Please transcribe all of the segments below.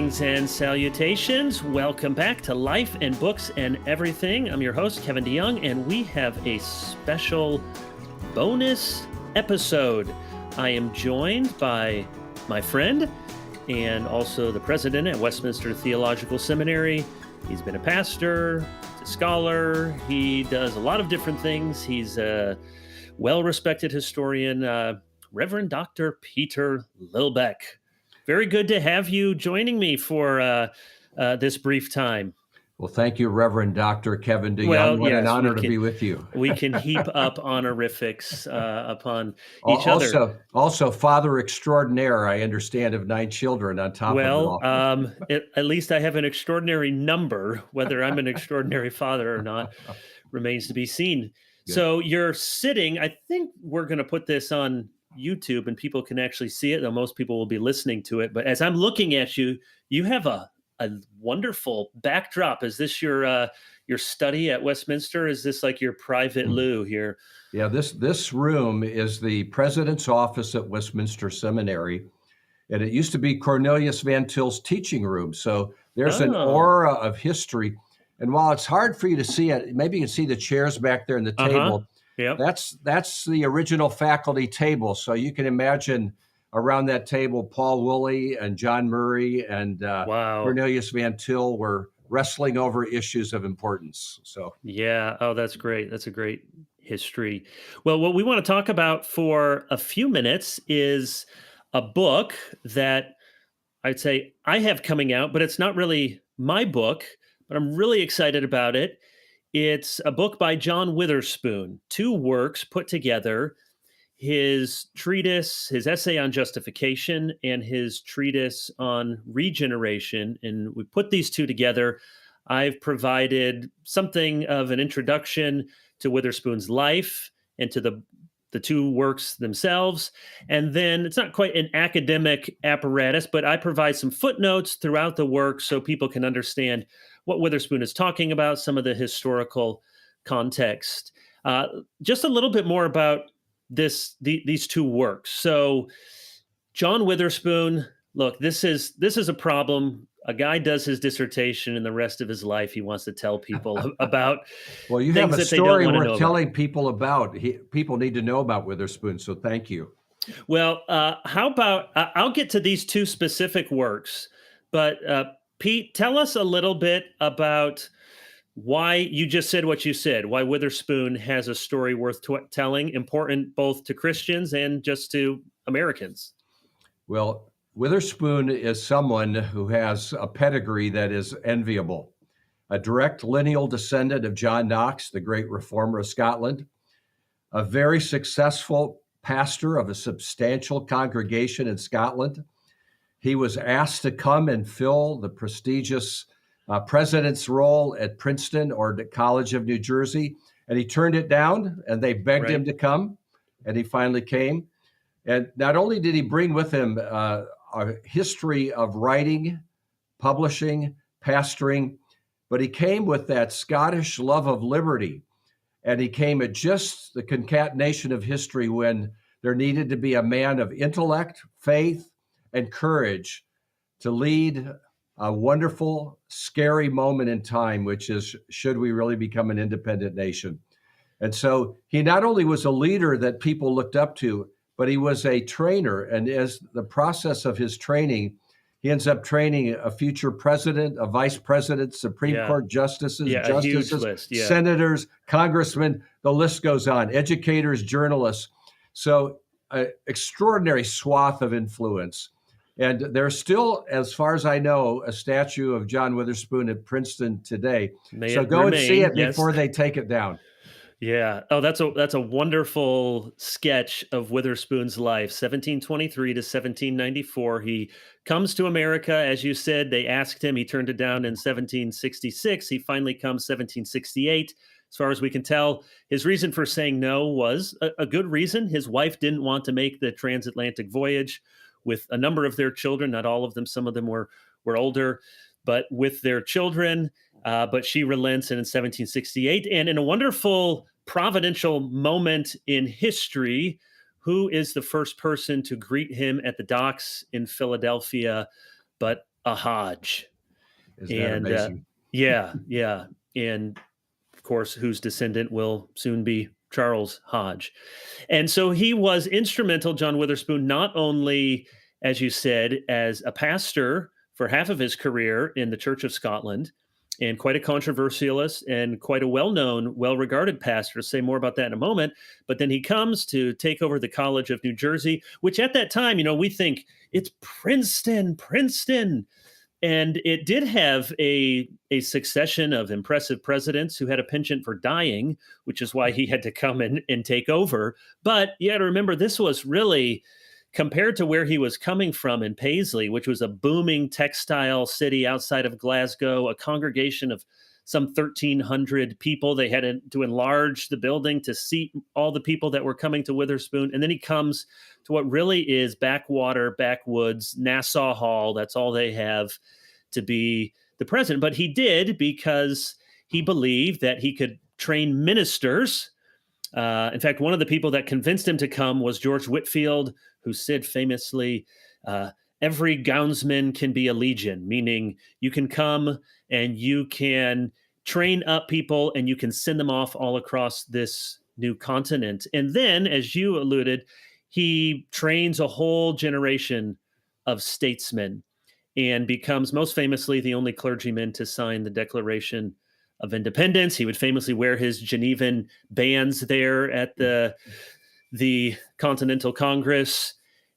Greetings and salutations. Welcome back to Life and Books and Everything. I'm your host, Kevin DeYoung, and we have a special bonus episode. I am joined by my friend and also the president at Westminster Theological Seminary. He's been a pastor, a scholar. He does a lot of different things. He's a well-respected historian, Reverend Dr. Peter Lillback. Very good to have you joining me for this brief time. Well, thank you, Reverend Dr. Kevin DeYoung. Well, what an yes, honor to be with you. We can heap up honorifics upon each other. Also, father extraordinaire, I understand, of 9 children on top of it all. At least I have an extraordinary number. Whether I'm an extraordinary father or not remains to be seen. Good. So you're sitting, I think we're going to put this on YouTube and people can actually see it, though most people will be listening to it. But as I'm looking at you, you have a wonderful backdrop. Is this your study at Westminster? Is this like your private loo here? Yeah, this room is the president's office at Westminster Seminary. And it used to be Cornelius Van Til's teaching room. So there's an aura of history. And while it's hard for you to see it, maybe you can see the chairs back there and the table. Yep. That's the original faculty table. So you can imagine around that table, Paul Woolley and John Murray and Cornelius Van Til were wrestling over issues of importance. So yeah, that's great. That's a great history. Well, what we want to talk about for a few minutes is a book that I'd say I have coming out, but it's not really my book, but I'm really excited about it. It's a book by John Witherspoon, 2 works put together, his treatise, his essay on justification, and his treatise on regeneration. And we put these 2 together. I've provided something of an introduction to Witherspoon's life and to the 2 works themselves. And then it's not quite an academic apparatus, but I provide some footnotes throughout the work so people can understand what Witherspoon is talking about, some of the historical context. Just a little bit more about these 2 works. So John Witherspoon, look, this is a problem. A guy does his dissertation and the rest of his life he wants to tell people about. Well, you have a story worth telling people about. People need to know about Witherspoon, so thank you. Well, how about I'll get to these 2 specific works, but Pete, tell us a little bit about why you just said what you said, why Witherspoon has a story worth telling, important both to Christians and just to Americans. Well, Witherspoon is someone who has a pedigree that is enviable, a direct lineal descendant of John Knox, the great reformer of Scotland, a very successful pastor of a substantial congregation in Scotland. He was asked to come and fill the prestigious president's role at Princeton or the College of New Jersey, and he turned it down, and they begged him to come, and he finally came. And not only did he bring with him a history of writing, publishing, pastoring, but he came with that Scottish love of liberty, and he came at just the concatenation of history when there needed to be a man of intellect, faith, and courage to lead a wonderful, scary moment in time, which is, should we really become an independent nation? And so he not only was a leader that people looked up to, but he was a trainer. And as the process of his training, he ends up training a future president, a vice president, Supreme Court justices, senators, congressmen, the list goes on, educators, journalists. So an extraordinary swath of influence. And there's still, as far as I know, a statue of John Witherspoon at Princeton today. So go and see it before they take it down. Yeah. Oh, that's a wonderful sketch of Witherspoon's life, 1723 to 1794. He comes to America, as you said. They asked him. He turned it down in 1766. He finally comes 1768. As far as we can tell, his reason for saying no was a good reason. His wife didn't want to make the transatlantic voyage with a number of their children, not all of them, some of them were older, but with their children. But she relents in 1768. And in a wonderful providential moment in history, who is the first person to greet him at the docks in Philadelphia but a Hodge. Isn't that And amazing? yeah, yeah. And of course, whose descendant will soon be Charles Hodge. And so he was instrumental, John Witherspoon, not only, as you said, as a pastor for half of his career in the Church of Scotland, and quite a controversialist and quite a well known, well regarded pastor. Say more about that in a moment. But then he comes to take over the College of New Jersey, which at that time, we think it's Princeton, Princeton. And it did have a succession of impressive presidents who had a penchant for dying, which is why he had to come and take over. But you got to remember, this was really compared to where he was coming from in Paisley, which was a booming textile city outside of Glasgow, a congregation of some 1,300 people. They had to enlarge the building to seat all the people that were coming to Witherspoon. And then he comes to what really is backwater, backwoods, Nassau Hall. That's all they have to be the president. But he did because he believed that he could train ministers. In fact, one of the people that convinced him to come was George Whitefield, who said famously, every gownsman can be a legion, meaning you can come and you can train up people and you can send them off all across this new continent. And then, as you alluded, he trains a whole generation of statesmen and becomes most famously the only clergyman to sign the Declaration of Independence. He would famously wear his Genevan bands there at the Continental Congress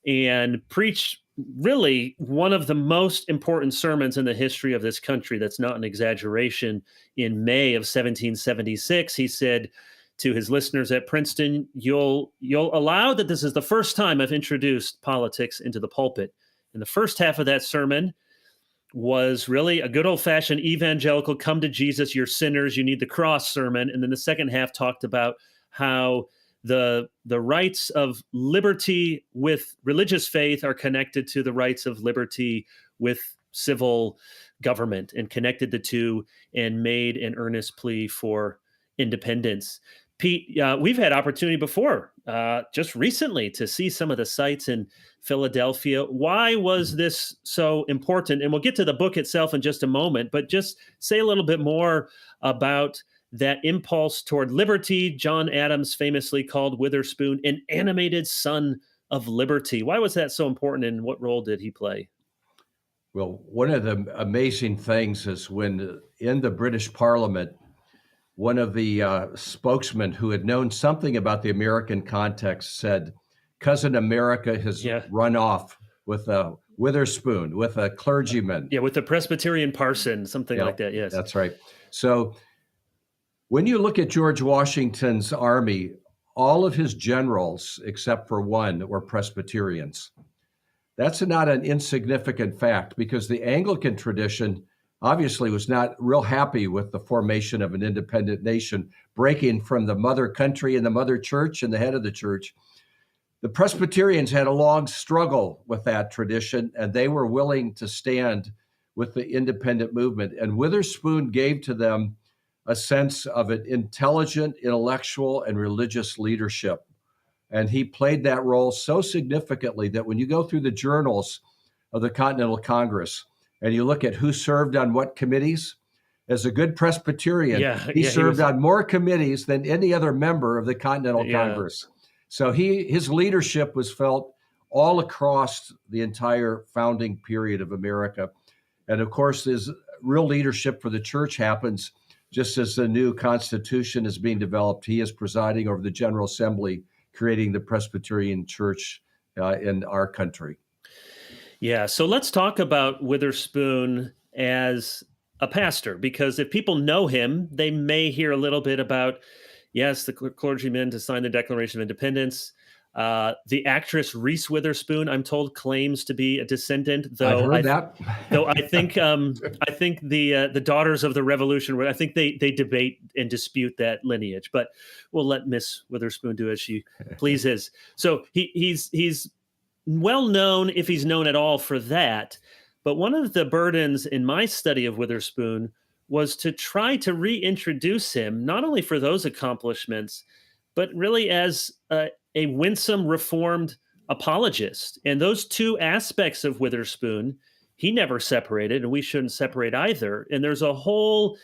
and preach really one of the most important sermons in the history of this country. That's not an exaggeration. In May of 1776, he said to his listeners at Princeton, you'll allow that this is the first time I've introduced politics into the pulpit. And the first half of that sermon was really a good old-fashioned evangelical, come to Jesus, you're sinners, you need the cross sermon. And then the second half talked about how the rights of liberty with religious faith are connected to the rights of liberty with civil government, and connected the two and made an earnest plea for independence. Pete, we've had opportunity before, just recently, to see some of the sites in Philadelphia. Why was this so important? And we'll get to the book itself in just a moment, but just say a little bit more about that impulse toward liberty. John Adams famously called Witherspoon an animated son of liberty. Why was that so important, and what role did he play? Well, one of the amazing things is when in the British Parliament, one of the spokesmen who had known something about the American context said, Cousin America has run off with a Witherspoon, with a clergyman. Yeah, with the Presbyterian parson, something like that, yes. That's right. So when you look at George Washington's army, all of his generals, except for one, were Presbyterians. That's not an insignificant fact, because the Anglican tradition obviously was not real happy with the formation of an independent nation, breaking from the mother country and the mother church and the head of the church. The Presbyterians had a long struggle with that tradition, and they were willing to stand with the independent movement. And Witherspoon gave to them a sense of an intelligent, intellectual, and religious leadership. And he played that role so significantly that when you go through the journals of the Continental Congress and you look at who served on what committees, as a good Presbyterian, he served on more committees than any other member of the Continental Congress. So his leadership was felt all across the entire founding period of America. And of course, his real leadership for the church happens just as the new Constitution is being developed. He is presiding over the General Assembly, creating the Presbyterian Church in our country. Yeah, so let's talk about Witherspoon as a pastor, because if people know him, they may hear a little bit about, yes, the clergyman to sign the Declaration of Independence. The actress Reese Witherspoon, I'm told, claims to be a descendant. Though I've heard that. Though I think the Daughters of the Revolution, I think they debate and dispute that lineage. But we'll let Miss Witherspoon do as she pleases. So he's well known, if he's known at all, for that. But one of the burdens in my study of Witherspoon was to try to reintroduce him, not only for those accomplishments, but really as a winsome Reformed apologist. And those two aspects of Witherspoon, he never separated, and we shouldn't separate either. And there's a whole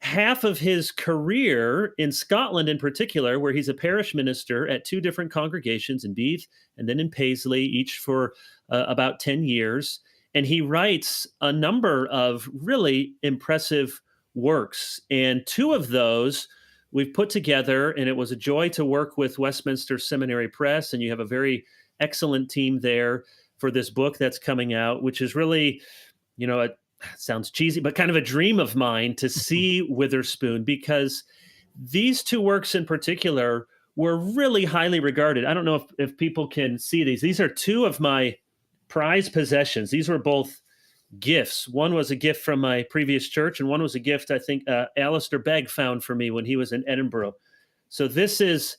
half of his career in Scotland in particular, where he's a parish minister at two different congregations in Beath and then in Paisley, each for about 10 years. And he writes a number of really impressive works. And two of those we've put together, and it was a joy to work with Westminster Seminary Press. And you have a very excellent team there for this book that's coming out, which is really, it sounds cheesy, but kind of a dream of mine to see Witherspoon, because these two works in particular were really highly regarded. I don't know if people can see these. These are two of my prized possessions. These were both gifts. One was a gift from my previous church, and one was a gift I think Alistair Begg found for me when he was in Edinburgh. So this is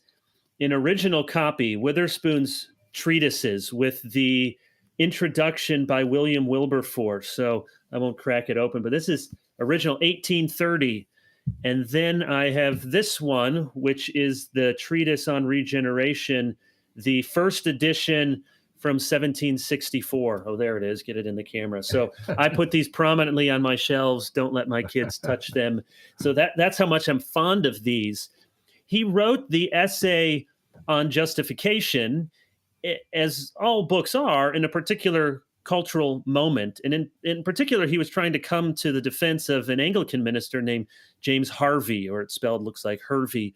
an original copy, Witherspoon's treatises, with the introduction by William Wilberforce. So I won't crack it open, but this is original 1830. And then I have this one, which is the treatise on regeneration, the first edition from 1764. Oh, there it is. Get it in the camera. So I put these prominently on my shelves. Don't let my kids touch them. So that's how much I'm fond of these. He wrote the essay on justification, as all books are, in a particular cultural moment. And in particular, he was trying to come to the defense of an Anglican minister named James Harvey, or it spelled looks like Hervey,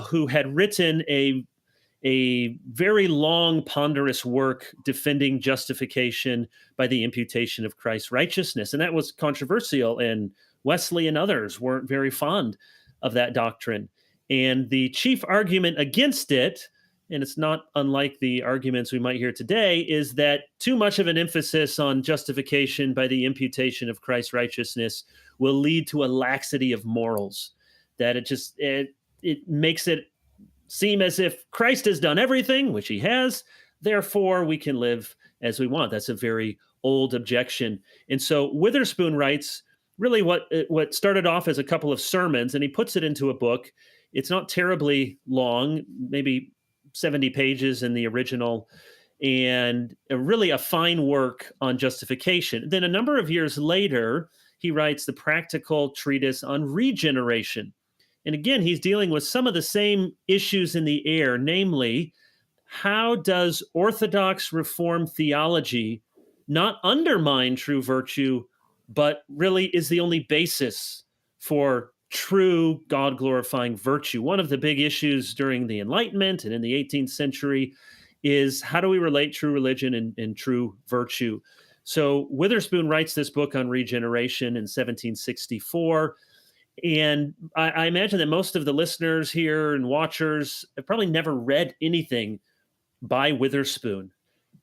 who had written a very long, ponderous work defending justification by the imputation of Christ's righteousness. And that was controversial, and Wesley and others weren't very fond of that doctrine. And the chief argument against it, and it's not unlike the arguments we might hear today, is that too much of an emphasis on justification by the imputation of Christ's righteousness will lead to a laxity of morals, that it makes it seem as if Christ has done everything, which he has, therefore we can live as we want. That's a very old objection. And so Witherspoon writes really what started off as a couple of sermons, and he puts it into a book. It's not terribly long, maybe 70 pages in the original, and really a fine work on justification. Then a number of years later, he writes the practical treatise on regeneration. And again, he's dealing with some of the same issues in the air, namely, how does Orthodox Reformed theology not undermine true virtue, but really is the only basis for true God-glorifying virtue? One of the big issues during the Enlightenment and in the 18th century is, how do we relate true religion and true virtue? So Witherspoon writes this book on regeneration in 1764. And I imagine that most of the listeners here and watchers have probably never read anything by Witherspoon.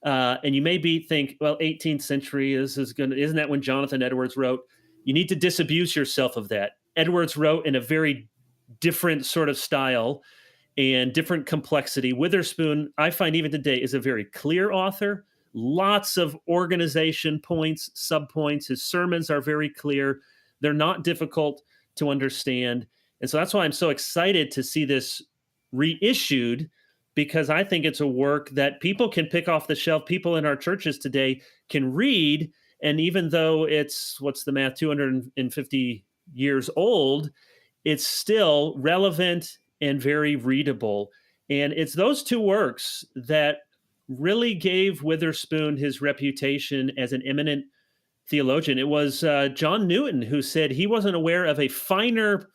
And you may think, well, 18th century, isn't that when Jonathan Edwards wrote? You need to disabuse yourself of that. Edwards wrote in a very different sort of style and different complexity. Witherspoon, I find even today, is a very clear author. Lots of organization points, subpoints. His sermons are very clear. They're not difficult to understand. And so that's why I'm so excited to see this reissued, because I think it's a work that people can pick off the shelf. People in our churches today can read. And even though it's, what's the math, 250 years old, it's still relevant and very readable. And it's those two works that really gave Witherspoon his reputation as an eminent theologian. It was John Newton who said he wasn't aware of a finer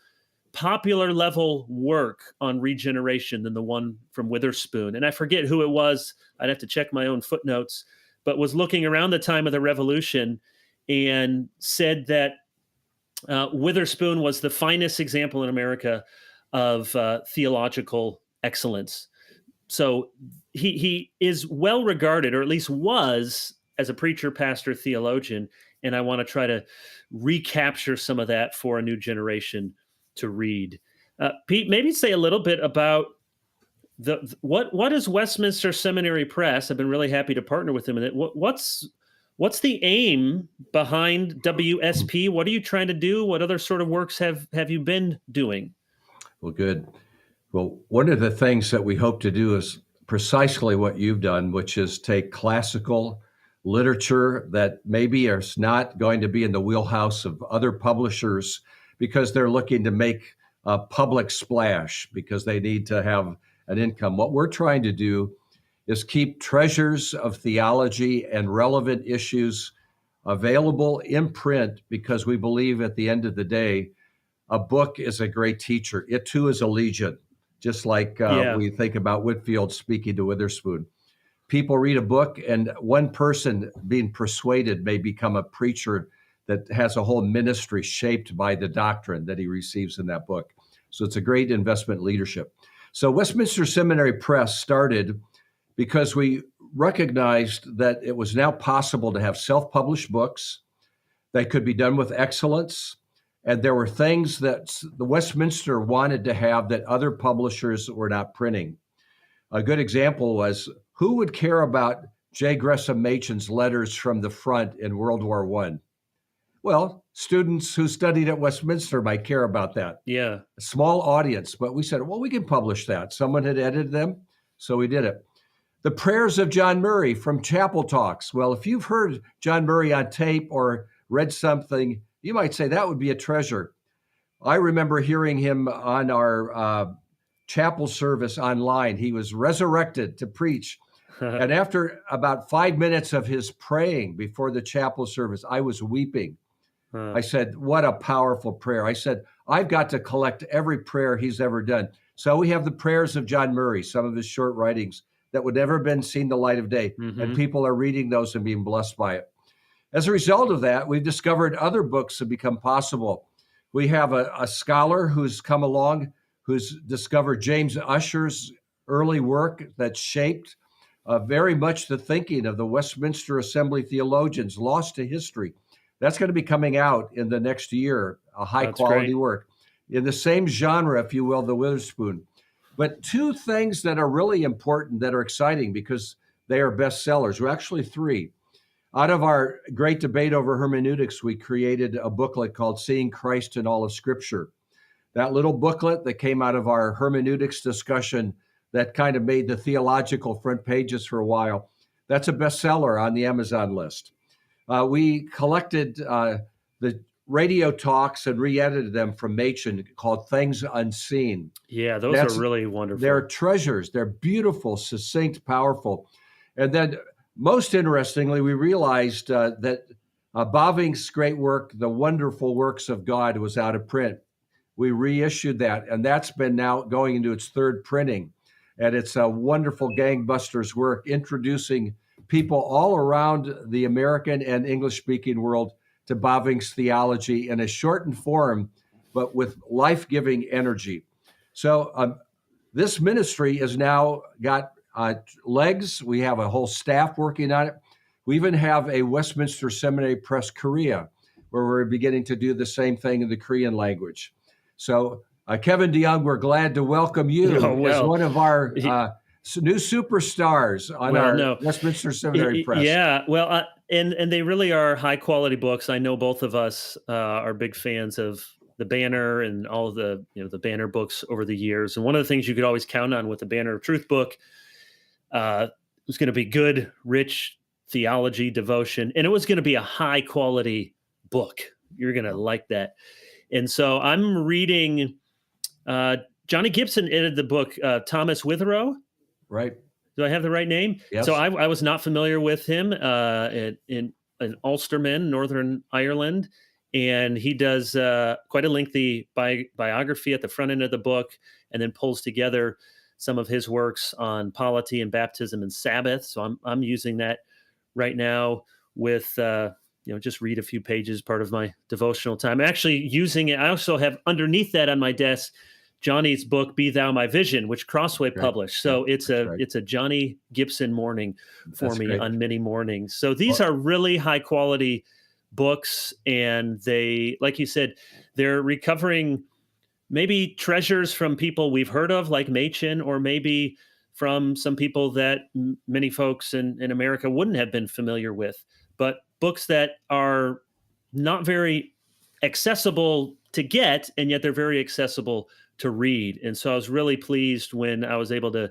popular level work on regeneration than the one from Witherspoon. And I forget who it was. I'd have to check my own footnotes, but was looking around the time of the Revolution and said that Witherspoon was the finest example in America of theological excellence. So he is well regarded, or at least was, as a preacher, pastor, theologian, and I want to try to recapture some of that for a new generation to read. Pete, maybe say a little bit about what is Westminster Seminary Press? I've been really happy to partner with them in it. What's the aim behind WSP? What are you trying to do? What other sort of works have you been doing? Well, good. Well, one of the things that we hope to do is precisely what you've done, which is take classical literature that maybe is not going to be in the wheelhouse of other publishers because they're looking to make a public splash because they need to have an income. What we're trying to do is keep treasures of theology and relevant issues available in print because we believe at the end of the day, a book is a great teacher. It too is a legion, just like Yeah. we think about Whitefield speaking to Witherspoon. People read a book, and one person being persuaded may become a preacher that has a whole ministry shaped by the doctrine that he receives in that book. So it's a great investment in leadership. So Westminster Seminary Press started because we recognized that it was now possible to have self-published books that could be done with excellence. And there were things that the Westminster wanted to have that other publishers were not printing. A good example was, who would care about J. Gresham Machen's letters from the front in World War I? Well, students who studied at Westminster might care about that. Yeah. A small audience, but we said, well, we can publish that. Someone had edited them, so we did it. The prayers of John Murray from Chapel Talks. Well, if you've heard John Murray on tape or read something, you might say that would be a treasure. I remember hearing him on our chapel service online. He was resurrected to preach. And after about 5 minutes of his praying before the chapel service, I was weeping. I said, what a powerful prayer. I said, I've got to collect every prayer he's ever done. So we have the prayers of John Murray, some of his short writings that would never have been seen the light of day. And people are reading those and being blessed by it. As a result of that, we've discovered other books have become possible. We have a scholar who's come along, who's discovered James Ussher's early work that shaped very much the thinking of the Westminster Assembly theologians, lost to history. That's going to be coming out in the next year, a high-quality work. In the same genre, if you will, the Witherspoon. But two things that are really important that are exciting because they are bestsellers, well, actually three. Out of our great debate over hermeneutics, we created a booklet called Seeing Christ in All of Scripture. That little booklet that came out of our hermeneutics discussion that kind of made the theological front pages for a while, that's a bestseller on the Amazon list. We collected the radio talks and re-edited them from Machen called Things Unseen. Yeah, those are really wonderful. They're treasures. They're beautiful, succinct, powerful. And then most interestingly, we realized that Bavinck's great work, The Wonderful Works of God, was out of print. We reissued that, and that's been now going into its third printing. And it's a wonderful gangbusters work introducing people all around the American and English-speaking world to Bavinck's theology in a shortened form, but with life-giving energy. So this ministry has now got legs. We have a whole staff working on it. We even have a Westminster Seminary Press Korea, where we're beginning to do the same thing in the Korean language. So Kevin DeYoung, we're glad to welcome you as one of our new superstars on our Westminster Seminary Press. Yeah, well, and they really are high quality books. I know both of us are big fans of the Banner and all of the the Banner books over the years. And one of the things you could always count on with the Banner of Truth book was going to be good, rich theology, devotion, and it was going to be a high quality book. You're going to like that. And so I'm reading. Johnny Gibson edited the book, Thomas Witherow. Right. Do I have the right name? Yes. So I was not familiar with him in Ulsterman, Northern Ireland. And he does quite a lengthy biography at the front end of the book and then pulls together some of his works on polity and baptism and Sabbath. So I'm using that right now with just read a few pages, part of my devotional time. I'm actually using it. I also have underneath that on my desk Johnny's book, Be Thou My Vision, which Crossway published. So it's a Johnny Gibson morning for me on many mornings. So these are really high quality books, and they, like you said, they're recovering maybe treasures from people we've heard of, like Machen, or maybe from some people that many folks in America wouldn't have been familiar with, but books that are not very accessible to get, and yet they're very accessible to read. And so I was really pleased when I was able to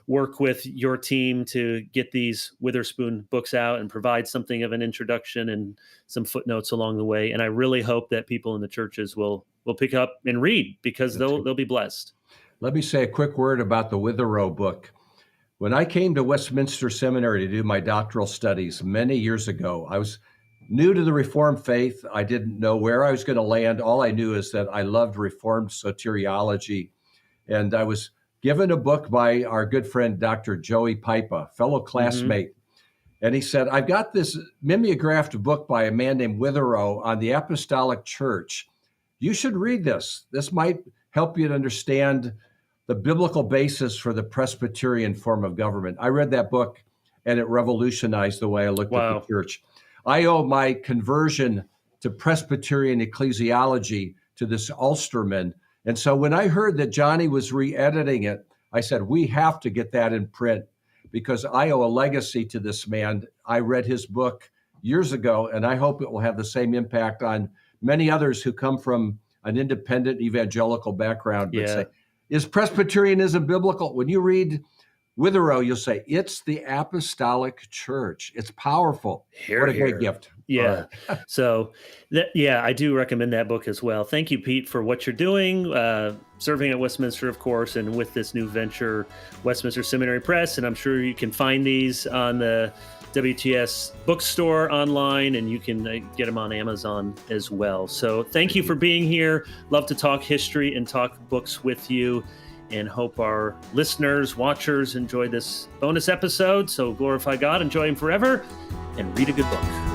work with your team to get these Witherspoon books out and provide something of an introduction and some footnotes along the way. And I really hope that people in the churches will pick up and read, because they'll be blessed. Let me say a quick word about the Witherow book. When I came to Westminster Seminary to do my doctoral studies many years ago, I was new to the Reformed faith. I didn't know where I was going to land. All I knew is that I loved Reformed soteriology. And I was given a book by our good friend, Dr. Joey Pipa, fellow classmate. Mm-hmm. And he said, I've got this mimeographed book by a man named Witherow on the Apostolic Church. You should read this. This might help you to understand the biblical basis for the Presbyterian form of government. I read that book, and it revolutionized the way I looked at the church. I owe my conversion to Presbyterian ecclesiology to this Ulsterman. And so when I heard that Johnny was re-editing it, I said, we have to get that in print, because I owe a legacy to this man. I read his book years ago, and I hope it will have the same impact on many others who come from an independent evangelical background. But say, is Presbyterianism biblical? When you read Witherow, you'll say, it's the Apostolic Church. It's powerful. What a great gift. Yeah. Right. So, I do recommend that book as well. Thank you, Pete, for what you're doing, serving at Westminster, of course, and with this new venture, Westminster Seminary Press. And I'm sure you can find these on the WTS bookstore online, and you can get them on Amazon as well. So thank you for being here. Love to talk history and talk books with you, and hope our listeners, watchers enjoy this bonus episode. So glorify God, enjoy Him forever, and read a good book.